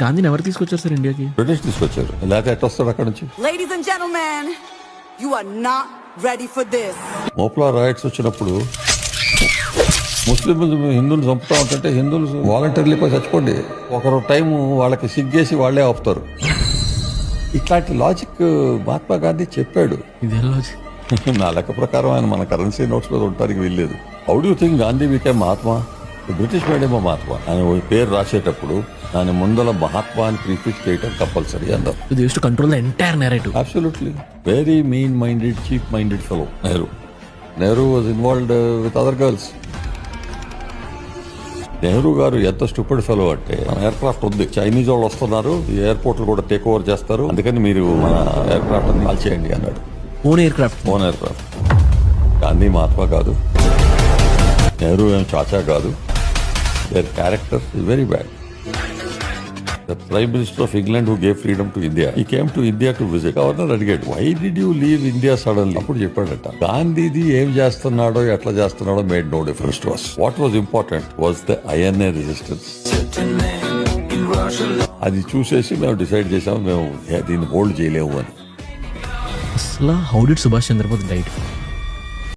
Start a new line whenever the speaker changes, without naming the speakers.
గాంధీని ఎవరు తీసుకొచ్చారు సార్ ఇండియాకి?
బ్రిటిష్ తీసుకొచ్చారు, లేకపోతే ఎట్లా వస్తాడు అక్కడ నుంచి?
Ladies and gentlemen, you are not ready for this.
Moplah rights వచ్చినప్పుడు ముస్లింలు హిందువులు చంపుతా ఉంటుంటే హిందువులు వాలంటీర్లు పోయి చచ్చిపోండి, ఒకరు టైం వాళ్ళకి సిగ్గేసి వాళ్ళే ఆపుతారు. ఇట్లాంటి లాజిక్ మహాత్మా గాంధీ చెప్పాడు.
ఇదే లాజిక్.
నా లెక్క ప్రకారం ఆయన మన కరెన్సీ నోట్స్ మీద ఉండటానికి వెళ్ళలేదు. How do think Gandhi became Mahatma? British medium Mahatma. ఆయన పేరు రాసేటప్పుడు దాని ముందల మహాత్మా అని ప్రీఫిక్స్ చేయటం కంపల్సరీ అన్నారు.
They used to control the entire narrative.
Absolutely. Very mean-minded, cheap-minded fellow, Nehru. Nehru was involved with other girls. Nehru గారు ఎంత స్టూపిడ్ ఫెలో అంటే, మన ఎయిర్ క్రాఫ్ట్ ఉంది, చైనీస్ వాళ్ళు వస్తున్నారు, ఈ ఎయిర్పోర్ట్లు కూడా టేక్ ఓవర్ చేస్తారు, అందుకని మీరు మన ఎయిర్ క్రాఫ్ట్ అని కాల్ చేయండి అన్నాడు.
Own air craft.
Own air craft. Gandhi Mahatma కాదు, నెహ్రూ ఏం చాచా కాదు. Their character is very bad. The Prime Minister of England who gave freedom to India, he came to India to visit. Governor అడిగాడు, why did you leave India suddenly? అప్పుడు చెప్పాడట, గాంధీది ఏం చేస్తున్నాడో ఎట్లా చేస్తున్నాడో made no difference to us. What was important was the INA resistance. అది చూసేసి మేము డిసైడ్ చేసాము, మేము దీన్ని హోల్డ్ చేయలేము అని.
అసలు how did Subhash Chandra Bose diet?